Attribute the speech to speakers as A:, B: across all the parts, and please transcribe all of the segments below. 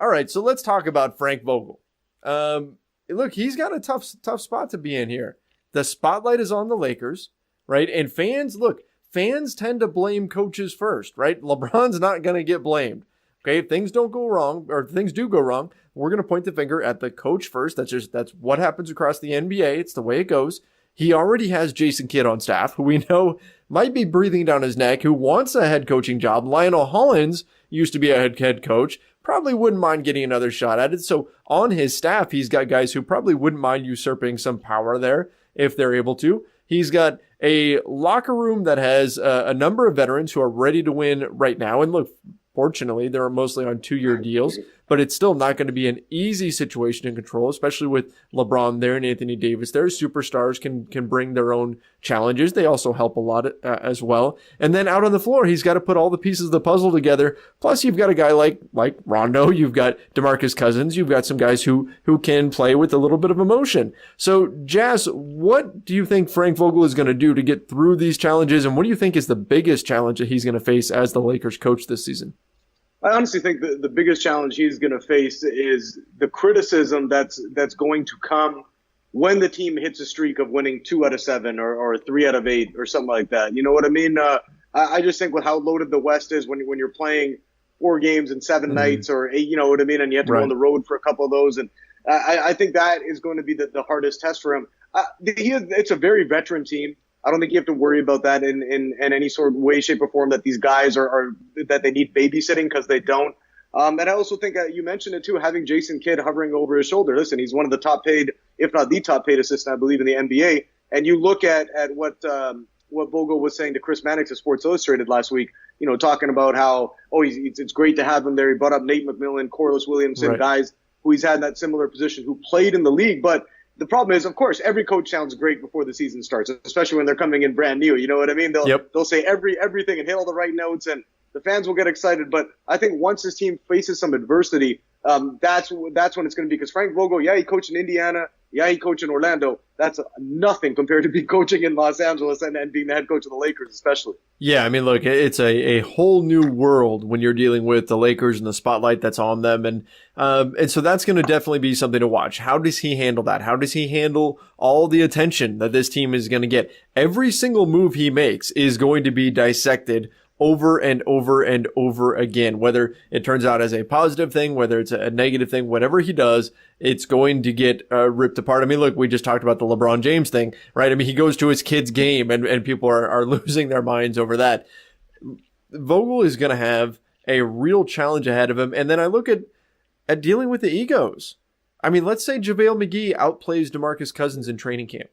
A: All right, so let's talk about Frank Vogel. Look, he's got a tough spot to be in here. The spotlight is on the Lakers, right? And fans tend to blame coaches first, right? LeBron's not going to get blamed. Okay, if things don't go wrong, or if things do go wrong, we're going to point the finger at the coach first. That's what happens across the NBA. It's the way it goes. He already has Jason Kidd on staff, who we know might be breathing down his neck, who wants a head coaching job. Lionel Hollins used to be a head coach, probably wouldn't mind getting another shot at it. So on his staff, he's got guys who probably wouldn't mind usurping some power there if they're able to. He's got a locker room that has a number of veterans who are ready to win right now. And look, fortunately, they're mostly on 2-year deals, but it's still not going to be an easy situation to control, especially with LeBron there and Anthony Davis there. Superstars can bring their own challenges. They also help a lot as well. And then out on the floor, he's got to put all the pieces of the puzzle together. Plus, you've got a guy like Rondo. You've got DeMarcus Cousins. You've got some guys who can play with a little bit of emotion. So, Jazz, what do you think Frank Vogel is going to do to get through these challenges? And what do you think is the biggest challenge that he's going to face as the Lakers coach this season?
B: I honestly think the biggest challenge he's going to face is the criticism that's going to come when the team hits a streak of winning 2 out of 7 or 3 out of 8 or something like that. You know what I mean? I just think with how loaded the West is when you're playing 4 games in 7 nights or 8, you know what I mean? And you have to go on the road for a couple of those. And I think that is going to be the hardest test for him. It's a very veteran team. I don't think you have to worry about that in any sort of way, shape, or form that these guys are that they need babysitting, because they don't. And I also think you mentioned it too, having Jason Kidd hovering over his shoulder. Listen, he's one of the top paid, if not the top paid assistant, I believe, in the NBA. And you look at what Vogel was saying to Chris Mannix of Sports Illustrated last week, you know, talking about how, it's great to have him there. He brought up Nate McMillan, Corliss Williamson, guys who he's had in that similar position who played in the league. But the problem is, of course, every coach sounds great before the season starts, especially when they're coming in brand new. You know what I mean? They'll say everything and hit all the right notes, and the fans will get excited. But I think once his team faces some adversity, that's when it's going to be. Because Frank Vogel, he coached in Indiana, he coached in Orlando. That's nothing compared to be coaching in Los Angeles and being the head coach of the Lakers, especially.
A: Yeah, I mean, look, it's a whole new world when you're dealing with the Lakers and the spotlight that's on them. And so that's going to definitely be something to watch. How does he handle that? How does he handle all the attention that this team is going to get? Every single move he makes is going to be dissected over and over and over again, whether it turns out as a positive thing, whether it's a negative thing, whatever he does, it's going to get ripped apart. I mean, look, we just talked about the LeBron James thing, right? I mean, he goes to his kid's game and people are losing their minds over that. Vogel is going to have a real challenge ahead of him. And then I look at dealing with the egos. I mean, let's say JaVale McGee outplays DeMarcus Cousins in training camp,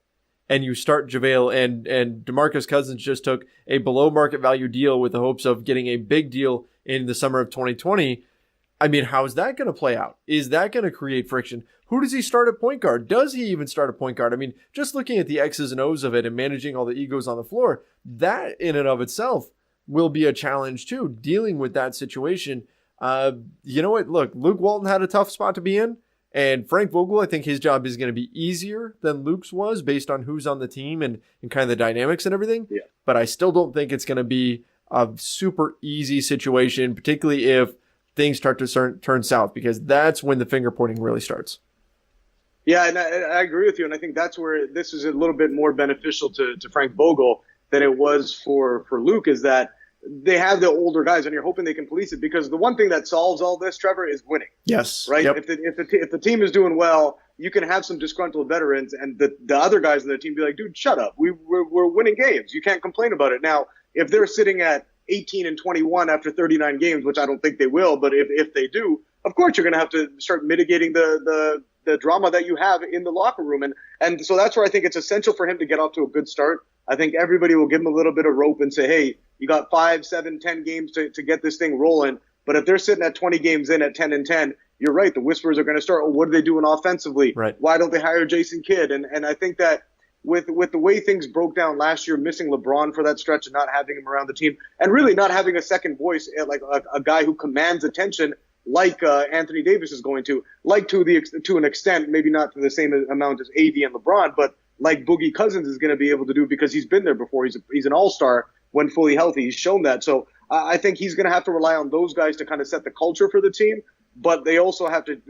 A: and you start JaVale and DeMarcus Cousins just took a below market value deal with the hopes of getting a big deal in the summer of 2020. I mean, how is that going to play out? Is that going to create friction? Who does he start at point guard? Does he even start at point guard? I mean, just looking at the X's and O's of it and managing all the egos on the floor, that in and of itself will be a challenge too, dealing with that situation. You know what? Look, Luke Walton had a tough spot to be in. And Frank Vogel, I think his job is going to be easier than Luke's was based on who's on the team and kind of the dynamics and everything.
B: Yeah.
A: But I still don't think it's going to be a super easy situation, particularly if things start to turn south, because that's when the finger pointing really starts.
B: Yeah, and I agree with you. And I think that's where this is a little bit more beneficial to Frank Vogel than it was for Luke, is that they have the older guys, and you're hoping they can police it, because the one thing that solves all this, Trevor, is winning.
A: Yes.
B: Right?
A: Yep.
B: If the team is doing well, you can have some disgruntled veterans, and the other guys in the team be like, dude, shut up. We're winning games. You can't complain about it. Now, if they're sitting at 18-21 after 39 games, which I don't think they will, but if they do, of course you're going to have to start mitigating the drama that you have in the locker room. And so that's where I think it's essential for him to get off to a good start. I think everybody will give him a little bit of rope and say, hey, you got 5, 7, 10 games to get this thing rolling. But if they're sitting at 20 games in at 10-10, you're right. The whispers are going to start. Oh, what are they doing offensively?
A: Right.
B: Why don't they hire Jason Kidd? And I think that with the way things broke down last year, missing LeBron for that stretch and not having him around the team, and really not having a second voice, like a guy who commands attention like Anthony Davis is going to, like to an extent, maybe not to the same amount as AD and LeBron, but like Boogie Cousins is going to be able to do, because he's been there before. He's an all-star when fully healthy. He's shown that. So I think he's going to have to rely on those guys to kind of set the culture for the team. but they also have to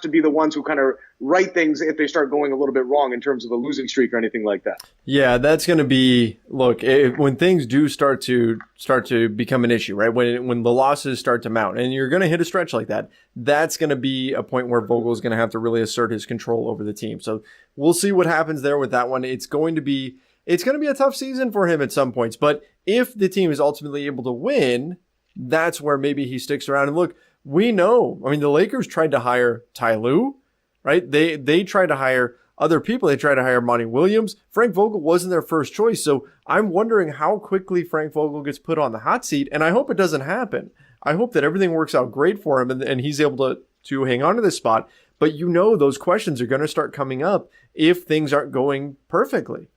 B: be the ones who kind of right things if they start going a little bit wrong in terms of a losing streak or anything like that.
A: Yeah, that's going to be, look, when things do start to become an issue, right? When the losses start to mount and you're going to hit a stretch like that, that's going to be a point where Vogel is going to have to really assert his control over the team. So we'll see what happens there with that one. It's going to be a tough season for him at some points, but if the team is ultimately able to win, that's where maybe he sticks around. And look, we know, I mean, the Lakers tried to hire Ty Lue, right? They tried to hire other people. They tried to hire Monty Williams. Frank Vogel wasn't their first choice. So I'm wondering how quickly Frank Vogel gets put on the hot seat. And I hope it doesn't happen. I hope that everything works out great for him and he's able to hang on to this spot. But those questions are going to start coming up if things aren't going perfectly.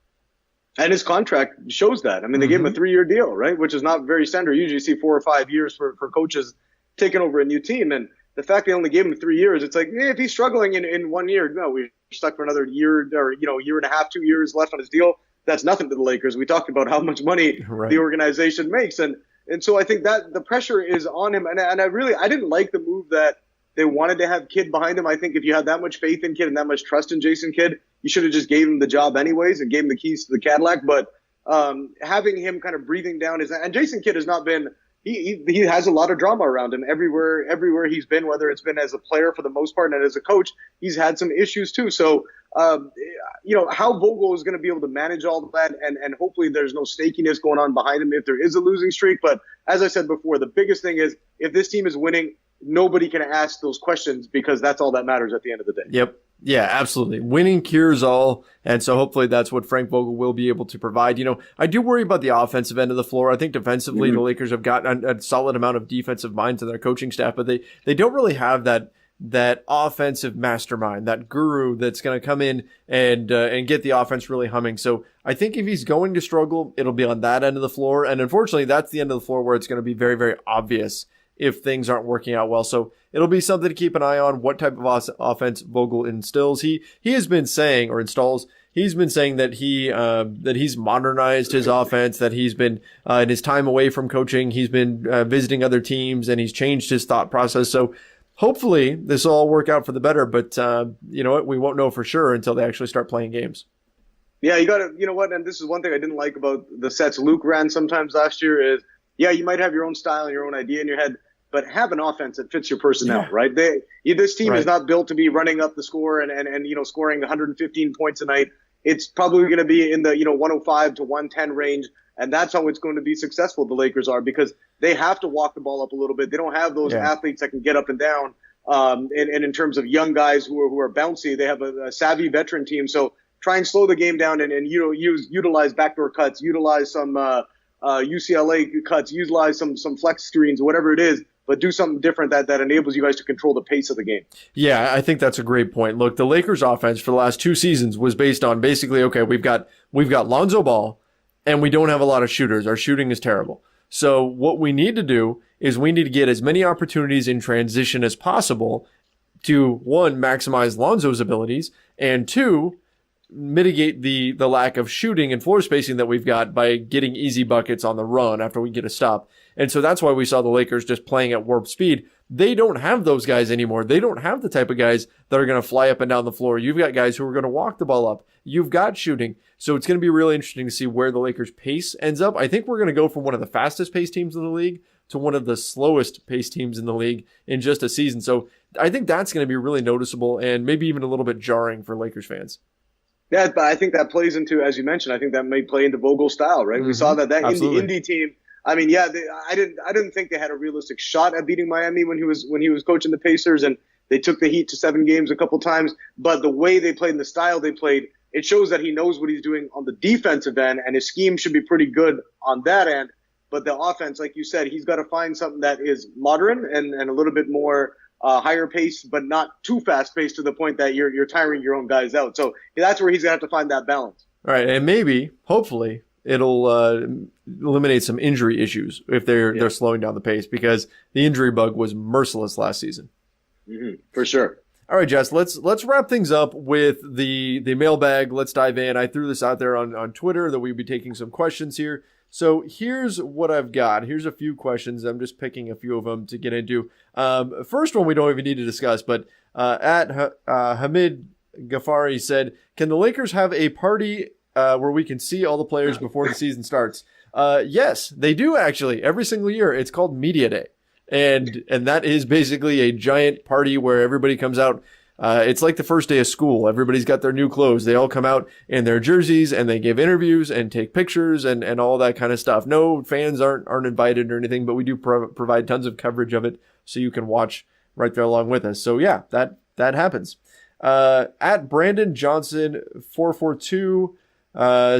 B: And his contract shows that. I mean, they gave him a 3-year deal, right? Which is not very standard. You usually see 4 or 5 years for coaches taking over a new team. And the fact they only gave him 3 years, it's like, if he's struggling in 1 year, no, we're stuck for another year or, year and a half, 2 years left on his deal. That's nothing to the Lakers. We talked about how much money the organization makes. And so I think that the pressure is on him. And I didn't like the move that they wanted to have Kidd behind him. I think if you had that much faith in Kidd and that much trust in Jason Kidd, you should have just gave him the job anyways and gave him the keys to the Cadillac. But having him kind of breathing down and Jason Kidd has not been, he has a lot of drama around him everywhere he's been, whether it's been as a player for the most part and as a coach, he's had some issues too. So, how Vogel is going to be able to manage all of that and hopefully there's no snakiness going on behind him if there is a losing streak. But as I said before, the biggest thing is if this team is winning, nobody can ask those questions because that's all that matters at the end of the day.
A: Yep. Yeah, absolutely. Winning cures all. And so hopefully that's what Frank Vogel will be able to provide. I do worry about the offensive end of the floor. I think defensively, the Lakers have got a solid amount of defensive minds in their coaching staff, but they don't really have that offensive mastermind, that guru that's going to come in and get the offense really humming. So I think if he's going to struggle, it'll be on that end of the floor. And unfortunately, that's the end of the floor where it's going to be very, very obvious if things aren't working out well. So it'll be something to keep an eye on, what type of offense Vogel instills. He has been saying, or installs, he's been saying that he's modernized his offense, that he's been, in his time away from coaching, he's been visiting other teams and he's changed his thought process. So hopefully this will all work out for the better, but you know what? We won't know for sure until they actually start playing games.
B: Yeah, you got to, you know what? And this is one thing I didn't like about the sets Luke ran sometimes last year is, yeah, you might have your own style and your own idea in your head, but have an offense that fits your personnel, right? This team is not built to be running up the score and scoring 115 points a night. It's probably going to be in the 105 to 110 range, and that's how it's going to be successful. The Lakers are because they have to walk the ball up a little bit. They don't have those athletes that can get up and down. And in terms of young guys who are bouncy, they have a savvy veteran team. So try and slow the game down and utilize backdoor cuts, utilize some UCLA cuts, utilize some flex screens, whatever it is, but do something different that enables you guys to control the pace of the game.
A: Yeah, I think that's a great point. Look, the Lakers offense for the last 2 seasons was based on basically, okay, we've got Lonzo Ball and we don't have a lot of shooters. Our shooting is terrible. So what we need to do is we need to get as many opportunities in transition as possible to, 1, maximize Lonzo's abilities, and 2, mitigate the lack of shooting and floor spacing that we've got by getting easy buckets on the run after we get a stop. And so that's why we saw the Lakers just playing at warp speed. They don't have those guys anymore. They don't have the type of guys that are going to fly up and down the floor. You've got guys who are going to walk the ball up. You've got shooting. So it's going to be really interesting to see where the Lakers pace ends up. I think we're going to go from one of the fastest paced teams in the league to one of the slowest paced teams in the league in just a season. So I think that's going to be really noticeable and maybe even a little bit jarring for Lakers fans.
B: Yeah, but I think that plays into, as you mentioned, I think that may play into Vogel's style, right? Mm-hmm. We saw that
A: Absolutely.
B: Indy team. I mean, yeah, I didn't think they had a realistic shot at beating Miami when he was coaching the Pacers, and they took the Heat to 7 games a couple times. But the way they played and the style they played, it shows that he knows what he's doing on the defensive end, and his scheme should be pretty good on that end. But the offense, like you said, he's got to find something that is modern and a little bit more higher pace, but not too fast paced to the point that you're tiring your own guys out. So that's where he's going to have to find that balance.
A: All right, and maybe, hopefully, it'll eliminate some injury issues if they're slowing down the pace, because the injury bug was merciless last season.
B: Mm-hmm, for sure.
A: All right, Jess, let's wrap things up with the mailbag. Let's dive in. I threw this out there on Twitter that we'd be taking some questions here. So here's what I've got. Here's a few questions. I'm just picking a few of them to get into. First one we don't even need to discuss, but Hamid Ghaffari said, can the Lakers have a party where we can see all the players before the season starts? Yes, they do actually. Every single year. It's called Media Day. And that is basically a giant party where everybody comes out. It's like the first day of school. Everybody's got their new clothes. They all come out in their jerseys and they give interviews and take pictures and all that kind of stuff. No, fans aren't invited or anything, but we do provide tons of coverage of it so you can watch right there along with us. So yeah, that happens. At Brandon Johnson 442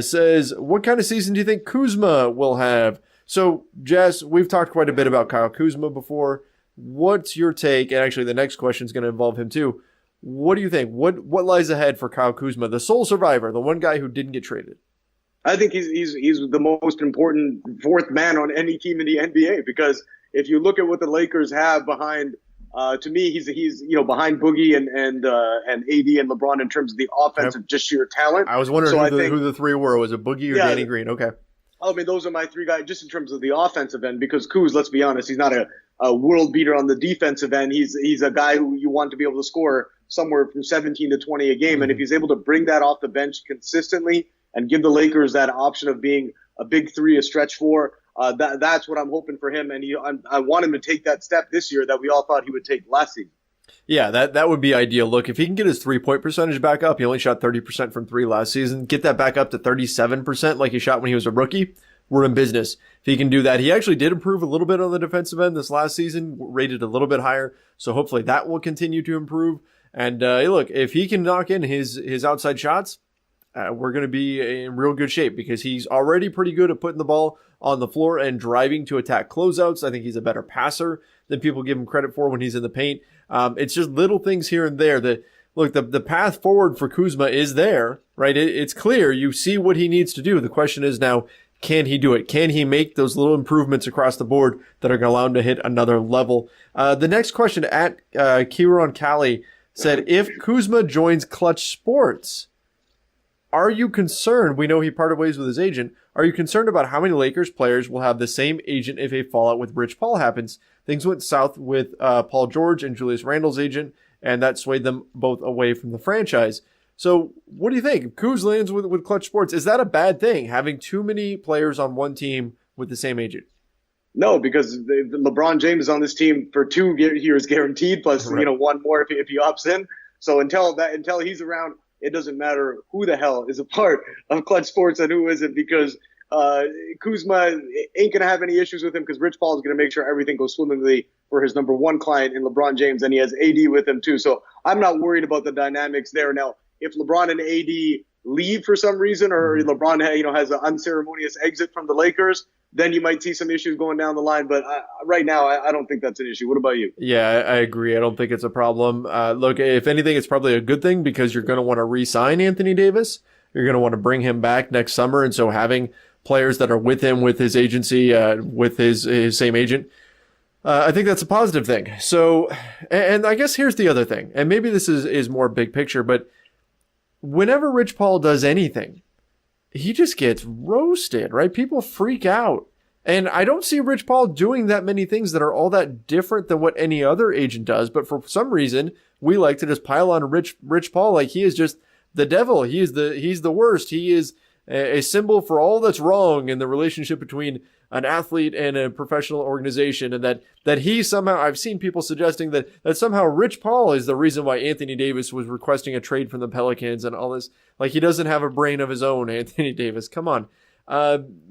A: says, what kind of season do you think Kuzma will have? So Jess, we've talked quite a bit about Kyle Kuzma before. What's your take? And actually the next question is going to involve him too. What do you think? What lies ahead for Kyle Kuzma, the sole survivor, the one guy who didn't get traded?
B: I think he's the most important fourth man on any team in the NBA, because if you look at what the Lakers have behind, to me, he's behind Boogie and AD and LeBron in terms of the offensive, just sheer talent.
A: I was wondering who the three were. Was it Boogie or Danny Green? Okay.
B: I mean, those are my three guys just in terms of the offensive end, because Kuz, let's be honest, he's not a world beater on the defensive end. He's a guy who you want to be able to score somewhere from 17 to 20 a game. Mm-hmm. And if he's able to bring that off the bench consistently and give the Lakers that option of being a big three, a stretch four, that's what I'm hoping for him. And I want him to take that step this year that we all thought he would take last season.
A: Yeah, that would be ideal. Look, if he can get his 3-point percentage back up, he only shot 30% from three last season. Get that back up to 37% like he shot when he was a rookie. We're in business. If he can do that, he actually did improve a little bit on the defensive end this last season, rated a little bit higher. So hopefully that will continue to improve. And look, if he can knock in his outside shots, we're going to be in real good shape, because he's already pretty good at putting the ball on the floor and driving to attack closeouts. I think he's a better passer than people give him credit for when he's in the paint. It's just little things here and there that, look, the path forward for Kuzma is there, right? It's clear. You see what he needs to do. The question is now, can he do it? Can he make those little improvements across the board that are going to allow him to hit another level? The next question at Kieran Cali said, if Kuzma joins Clutch Sports, are you concerned? We know he parted ways with his agent. Are you concerned about how many Lakers players will have the same agent if a fallout with Rich Paul happens? Things went south with Paul George and Julius Randle's agent, and that swayed them both away from the franchise. So what do you think? If Kuz lands with Clutch Sports, is that a bad thing, having too many players on one team with the same agent?
B: No, because LeBron James is on this team for 2 years guaranteed, plus
A: right.
B: One more if he opts in. So until he's around, it doesn't matter who the hell is a part of Clutch Sports and who isn't, because Kuzma ain't going to have any issues with him, because Rich Paul is going to make sure everything goes swimmingly for his number one client in LeBron James, and he has AD with him too. So I'm not worried about the dynamics there. Now, if LeBron and AD leave for some reason, or LeBron has an unceremonious exit from the Lakers, then you might see some issues going down the line. But right now, I don't think that's an issue. What about you?
A: Yeah, I agree. I don't think it's a problem. Look, if anything, it's probably a good thing, because you're going to want to re-sign Anthony Davis. You're going to want to bring him back next summer. And so having players that are with him, with his agency, with his same agent, I think that's a positive thing. So, and I guess here's the other thing, and maybe this is more big picture, but whenever Rich Paul does anything, he just gets roasted, right? People freak out. And I don't see Rich Paul doing that many things that are all that different than what any other agent does. But for some reason, we like to just pile on Rich Paul like he is just the devil. He's the worst. He is a symbol for all that's wrong in the relationship between an athlete and a professional organization, and that he somehow, I've seen people suggesting that somehow Rich Paul is the reason why Anthony Davis was requesting a trade from the Pelicans and all this. Like, he doesn't have a brain of his own, Anthony Davis. Come on.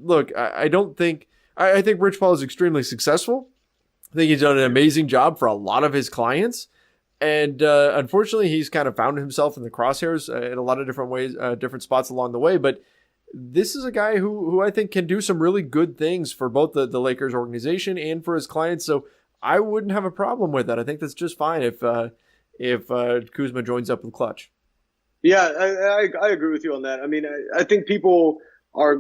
A: Look, I think Rich Paul is extremely successful. I think he's done an amazing job for a lot of his clients. And unfortunately, he's kind of found himself in the crosshairs in a lot of different ways, different spots along the way. But this is a guy who I think can do some really good things for both the Lakers organization and for his clients. So I wouldn't have a problem with that. I think that's just fine if Kuzma joins up with Clutch.
B: Yeah, I agree with you on that. I mean, I think people are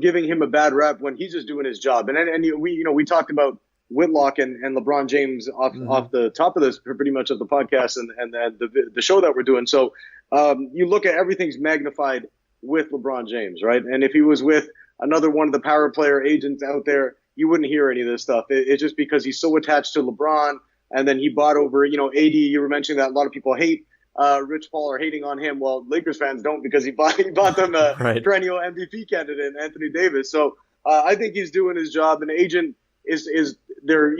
B: giving him a bad rap when he's just doing his job. And we talked about Whitlock and LeBron James off the top of this, pretty much of the podcast and the show that we're doing. So you look at everything's magnified with LeBron James, right? And if he was with another one of the power player agents out there, you wouldn't hear any of this stuff. It's just because he's so attached to LeBron, and then he bought over, AD. You were mentioning that a lot of people hate Rich Paul or hating on him. Well, Lakers fans don't, because he bought them a
A: Right.
B: perennial MVP candidate, Anthony Davis. So I think he's doing his job. An agent is their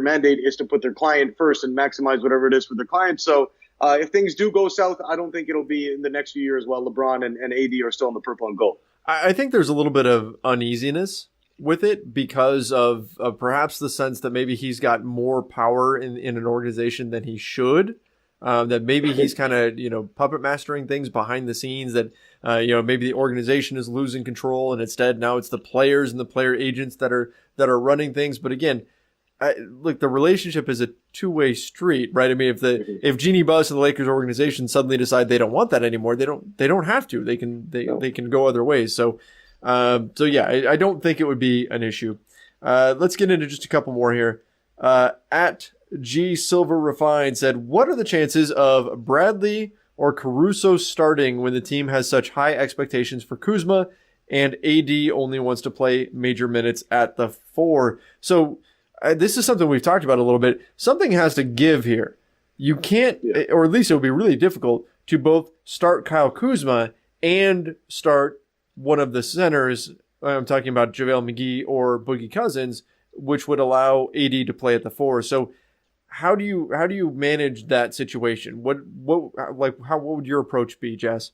B: mandate is to put their client first and maximize whatever it is for their client. So if things do go south, I don't think it'll be in the next few years while LeBron and AD are still in the purple and gold.
A: I think there's a little bit of uneasiness with it because of perhaps the sense that maybe he's got more power in an organization than he should. That maybe he's kind of, puppet mastering things behind the scenes, that, maybe the organization is losing control, and instead now it's the players and the player agents that are running things. But again, look, the relationship is a two-way street, right? I mean, if Jeannie Buss and the Lakers organization suddenly decide they don't want that anymore, they don't have to. They can go other ways. So I don't think it would be an issue. Let's get into just a couple more here. At G Silver Refined said, what are the chances of Bradley or Caruso starting when the team has such high expectations for Kuzma and AD only wants to play major minutes at the 4? So this is something we've talked about a little bit. Something has to give here. You can't, or at least it would be really difficult to both start Kyle Kuzma and start one of the centers. I'm talking about JaVale McGee or Boogie Cousins, which would allow AD to play at the 4. So how do you manage that situation? What would your approach be, Jess?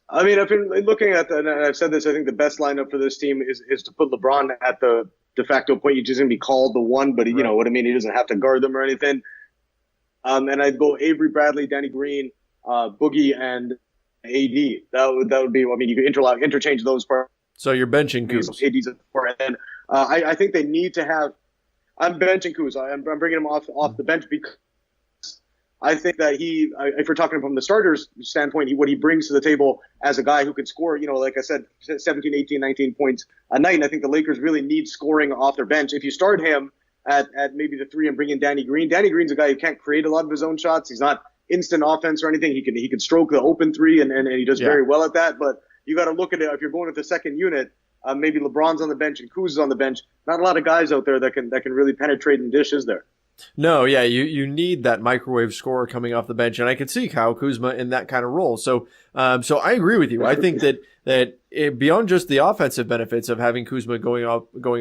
B: I mean, I've been looking at that, and I've said this. I think the best lineup for this team is to put LeBron at the de facto point. He's just going to be called the 1, but you know what I mean. He doesn't have to guard them or anything. And I'd go Avery Bradley, Danny Green, Boogie, and AD. That would be. I mean, you could interchange those parts.
A: So you're benching Kuz.
B: AD's at the 4, and then I think they need to have. I'm benching Kuz. I'm bringing him off the bench because I think that if we're talking from the starter's standpoint, what he brings to the table as a guy who can score, like I said, 17, 18, 19 points a night. And I think the Lakers really need scoring off their bench. If you start him at maybe the 3 and bring in Danny Green, Danny Green's a guy who can't create a lot of his own shots. He's not instant offense or anything. He can stroke the open 3 and he does very well at that. But you got to look at it. If you're going with the second unit, maybe LeBron's on the bench and Kuz is on the bench. Not a lot of guys out there that can really penetrate and dish, is there?
A: No, yeah, you need that microwave scorer coming off the bench, and I could see Kyle Kuzma in that kind of role. So I agree with you. I think that beyond just the offensive benefits of having Kuzma going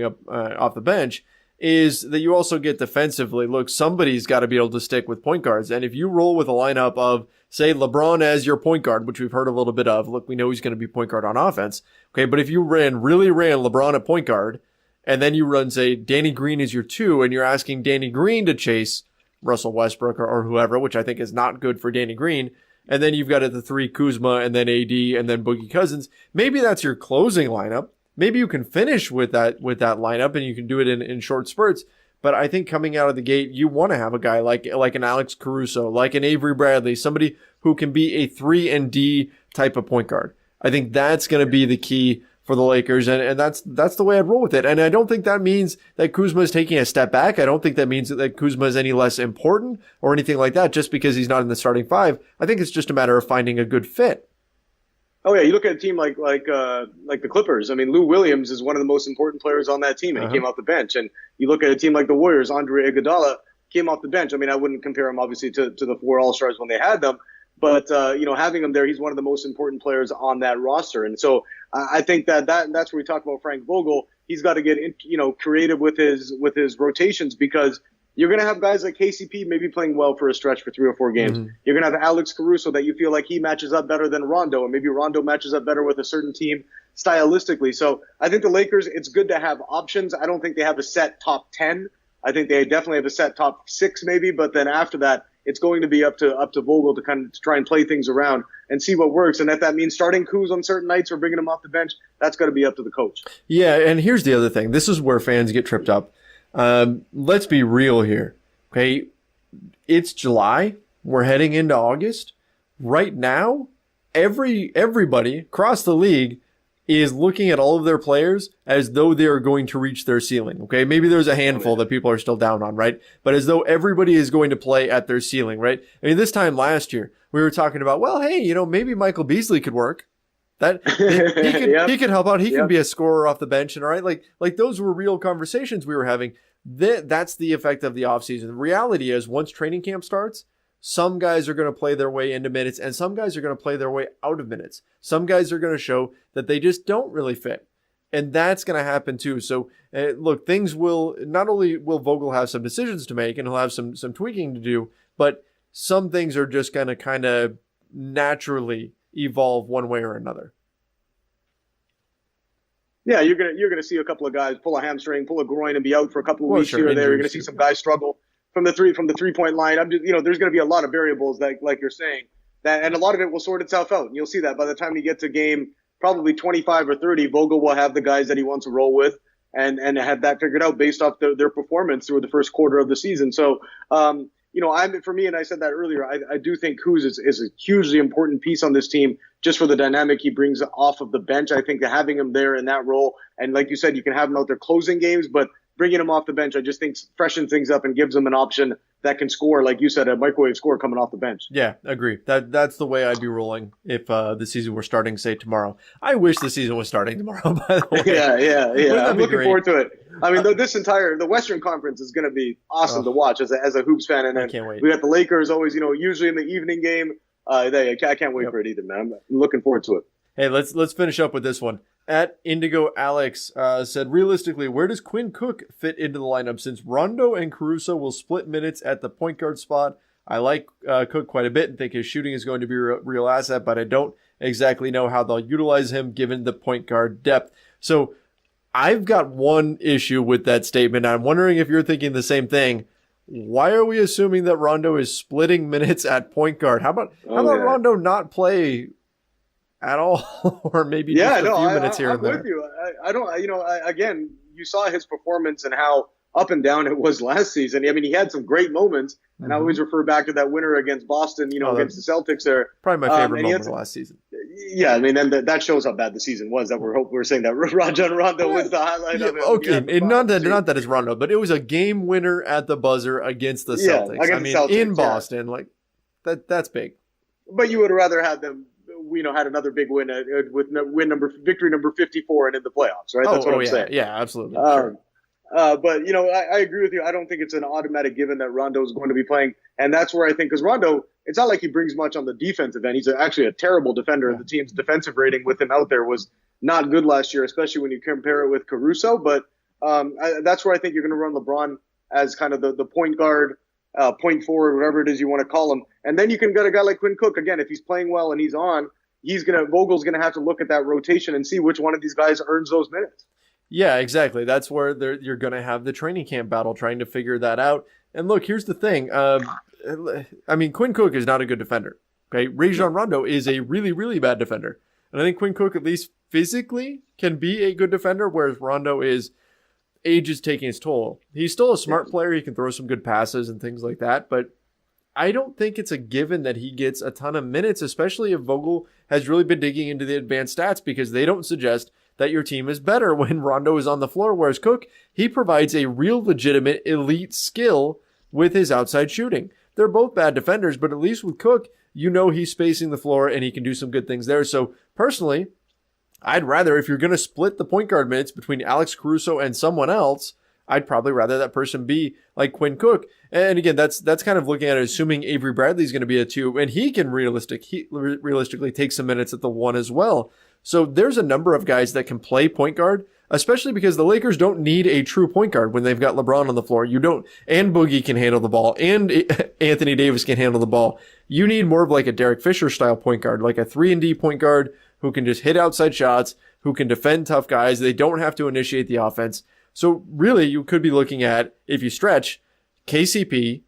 A: up off the bench, is that you also get defensively. Look, somebody's got to be able to stick with point guards, and if you roll with a lineup of, say, LeBron as your point guard, which we've heard a little bit of. Look, we know he's going to be point guard on offense. Okay, but if you really ran LeBron at point guard, and then you run, say, Danny Green is your 2, and you're asking Danny Green to chase Russell Westbrook or whoever, which I think is not good for Danny Green. And then you've got at the 3 Kuzma, and then AD, and then Boogie Cousins. Maybe that's your closing lineup. Maybe you can finish with that lineup, and you can do it in short spurts. But I think coming out of the gate, you want to have a guy like an Alex Caruso, like an Avery Bradley, somebody who can be a 3 and D type of point guard. I think that's going to be the key for the Lakers, and that's the way I'd roll with it. And I don't think that means that Kuzma is taking a step back. I don't think that means that Kuzma is any less important or anything like that just because he's not in the starting 5. I think it's just a matter of finding a good fit.
B: Oh yeah, you look at a team like the Clippers. I mean, Lou Williams is one of the most important players on that team, and he came off the bench. And you look at a team like the Warriors, Andre Iguodala came off the bench. I mean, I wouldn't compare him obviously to the 4 All-Stars when they had them, but having him there, he's one of the most important players on that roster. And so I think that's where we talk about Frank Vogel. He's got to get creative with his rotations, because you're going to have guys like KCP maybe playing well for a stretch for 3 or 4 games. Mm-hmm. You're going to have Alex Caruso that you feel like he matches up better than Rondo, and maybe Rondo matches up better with a certain team stylistically. So I think the Lakers, it's good to have options. I don't think they have a set top 10. I think they definitely have a set top 6 maybe, but then after that, it's going to be up to Vogel to kind of try and play things around and see what works. And if that means starting Kuz on certain nights or bringing him off the bench, that's got to be up to the coach.
A: Yeah, and here's the other thing. This is where fans get tripped up. Let's be real here. Okay, it's July. We're heading into August. Right now, everybody across the league is looking at all of their players as though they are going to reach their ceiling. Okay, maybe there's a handful that people are still down on, right? But as though everybody is going to play at their ceiling, right? I mean, this time last year, we were talking about, well, hey, maybe Michael Beasley could work. That he can help out. He can
B: Yep.
A: be a scorer off the bench, and all right, like those were real conversations we were having. That's the effect of the offseason. The reality is, once training camp starts, some guys are going to play their way into minutes, and some guys are going to play their way out of minutes. Some guys are going to show that they just don't really fit. And that's going to happen too. So, look, things will, not only will Vogel have some decisions to make and he'll have some tweaking to do, but some things are just going to kind of naturally evolve one way or another.
B: Yeah, you're gonna see a couple of guys pull a hamstring, pull a groin, and be out for a couple of weeks here or there. You're gonna see some guys struggle from the 3-point line. There's gonna be a lot of variables like you're saying that, and a lot of it will sort itself out. And you'll see that by the time you get to game probably 25 or 30, Vogel will have the guys that he wants to roll with and have that figured out based off their performance through the first quarter of the season. So, for me, and I said that earlier, I do think Kuz is a hugely important piece on this team just for the dynamic he brings off of the bench. I think that having him there in that role, and like you said, you can have him out there closing games, but bringing him off the bench, I just think freshens things up and gives him an option that can score, like you said, a microwave score coming off the bench.
A: Yeah, agree. That's the way I'd be rolling if the season were starting, say, tomorrow. I wish the season was starting tomorrow, by the way.
B: Yeah. I'm looking forward to it. I mean, the Western Conference is going to be awesome to watch as a hoops fan. And then
A: I can't wait.
B: We got the Lakers always, usually in the evening game. I can't wait for it either, man. I'm looking forward to it.
A: Hey, let's finish up with this one. At Indigo Alex said, realistically, where does Quinn Cook fit into the lineup since Rondo and Caruso will split minutes at the point guard spot? I like Cook quite a bit and think his shooting is going to be a real asset, but I don't exactly know how they'll utilize him given the point guard depth. So I've got one issue with that statement. I'm wondering if you're thinking the same thing. Why are we assuming that Rondo is splitting minutes at point guard? How about Rondo not play at all, or maybe just a few minutes here and there?
B: I'm with you. I don't. Again, you saw his performance and how up and down it was last season. I mean, he had some great moments, and I always refer back to that winner against Boston. Against the Celtics there.
A: Probably my favorite moment of last season.
B: Yeah, I mean, then that shows how bad the season was. That we're saying that Rondo was the highlight of it.
A: Okay, not that it's Rondo, but it was a game winner at the buzzer against the Celtics.
B: Against the Celtics,
A: in Boston, like that's big.
B: But you would have rather had them, had another big win with victory number 54 and in the playoffs, right? That's what I'm saying.
A: Yeah, absolutely. Sure.
B: But I agree with you. I don't think it's an automatic given that Rondo is going to be playing, and that's where I think, because Rondo, it's not like he brings much on the defensive end. He's actually a terrible defender. Yeah. The team's defensive rating with him out there was not good last year, especially when you compare it with Caruso. But that's where I think you're going to run LeBron as kind of the point guard, point forward, whatever it is you want to call him, and then you can get a guy like Quinn Cook. Again, if he's playing well and he's on, Vogel's gonna have to look at that rotation and see which one of these guys earns those minutes.
A: Yeah, exactly. That's where you're going to have the training camp battle, trying to figure that out. And look, here's the thing. I mean, Quinn Cook is not a good defender. Okay, Rajon Rondo is a really, really bad defender. And I think Quinn Cook, at least physically, can be a good defender, whereas Rondo age is taking its toll. He's still a smart player. He can throw some good passes and things like that. But I don't think it's a given that he gets a ton of minutes, especially if Vogel has really been digging into the advanced stats, because they don't suggest that your team is better when Rondo is on the floor, whereas Cook, he provides a real legitimate elite skill with his outside shooting. They're both bad defenders, but at least with Cook, he's spacing the floor and he can do some good things there. So personally, I'd rather, if you're going to split the point guard minutes between Alex Caruso and someone else, I'd probably rather that person be like Quinn Cook. And again, that's kind of looking at it, assuming Avery Bradley's going to be a 2, and he can realistically take some minutes at the 1 as well. So there's a number of guys that can play point guard, especially because the Lakers don't need a true point guard when they've got LeBron on the floor. And Boogie can handle the ball, and Anthony Davis can handle the ball. You need more of like a Derek Fisher style point guard, like a 3-and-D point guard who can just hit outside shots, who can defend tough guys. They don't have to initiate the offense. So really, you could be looking at, if you stretch, KCP,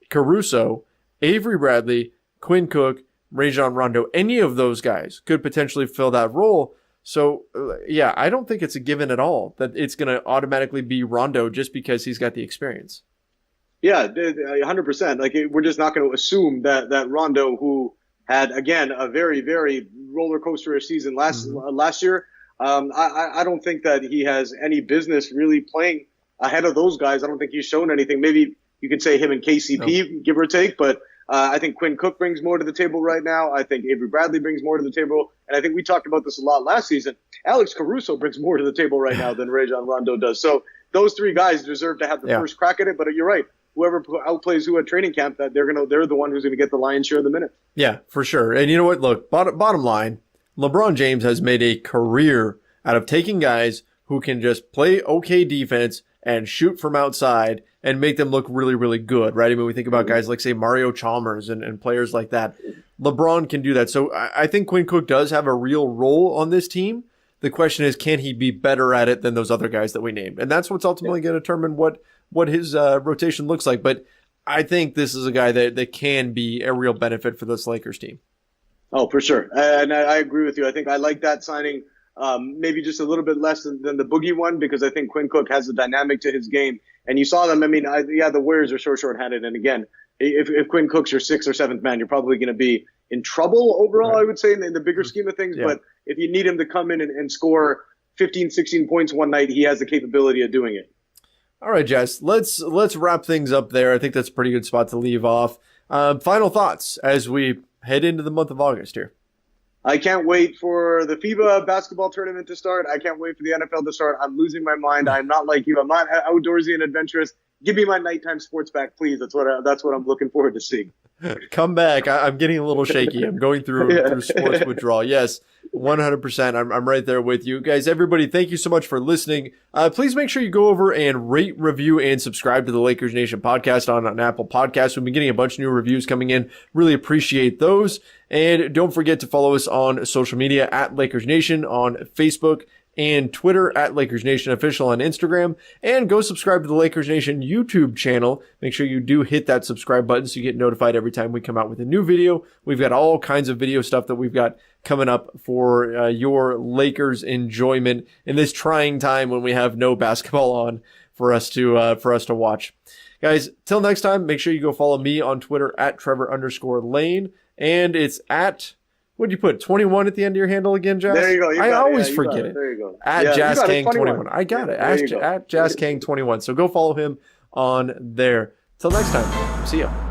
A: Caruso, Avery Bradley, Quinn Cook, Rajon Rondo. Any of those guys could potentially fill that role. So, yeah, I don't think it's a given at all that it's going to automatically be Rondo just because he's got the experience.
B: Yeah, 100%. Like, we're just not going to assume that Rondo, who had, again, a very, very roller coaster season last year, I don't think that he has any business really playing ahead of those guys. I don't think he's shown anything. Maybe you could say him and KCP, give or take, but I think Quinn Cook brings more to the table right now. I think Avery Bradley brings more to the table. And I think we talked about this a lot last season. Alex Caruso brings more to the table right now than Rajon Rondo does. So those three guys deserve to have the first crack at it. But you're right. Whoever outplays who at training camp, that they're the one who's going to get the lion's share of the minutes.
A: Yeah, for sure. And you know what? Look, bottom line, LeBron James has made a career out of taking guys who can just play okay defense and shoot from outside and make them look really, really good, right? I mean, we think about guys like, say, Mario Chalmers and players like that. LeBron can do that. So I think Quinn Cook does have a real role on this team. The question is, can he be better at it than those other guys that we named? And that's what's ultimately going to determine what his rotation looks like. But I think this is a guy that can be a real benefit for this Lakers team.
B: Oh, for sure. And I agree with you. I think I like that signing maybe just a little bit less than the Boogie one, because I think Quinn Cook has a dynamic to his game. And you saw them. I mean, the Warriors are so short-handed. And again, if Quinn Cook's your sixth or seventh man, you're probably going to be in trouble overall, I would say, in the bigger scheme of things. Yeah. But if you need him to come in and score 15, 16 points one night, he has the capability of doing it.
A: All right, Jess, let's wrap things up there. I think that's a pretty good spot to leave off. Final thoughts as we head into the month of August here.
B: I can't wait for the FIBA basketball tournament to start. I can't wait for the NFL to start. I'm losing my mind. I'm not like you. I'm not outdoorsy and adventurous. Give me my nighttime sports back, please. That's what I'm looking forward to seeing.
A: Come back. I'm getting a little shaky. I'm going through sports withdrawal. Yes, 100%. I'm right there with you guys. Everybody, thank you so much for listening. Please make sure you go over and rate, review, and subscribe to the Lakers Nation podcast on Apple Podcasts. We've been getting a bunch of new reviews coming in. Really appreciate those. And don't forget to follow us on social media at Lakers Nation on Facebook and Twitter at Lakers Nation Official on Instagram, and go subscribe to the Lakers Nation YouTube channel. Make sure you do hit that subscribe button so you get notified every time we come out with a new video. We've got all kinds of video stuff that we've got coming up for your Lakers enjoyment in this trying time when we have no basketball on for us to watch. Guys, till next time, make sure you go follow me on Twitter at Trevor_Lane, and it's at, what'd you put, 21 at the end of your handle again, Jazz?
B: There you go.
A: I always forget it.
B: There you go.
A: At JazzKang21. I got it. At JazzKang21. So go follow him on there. Till next time. See ya.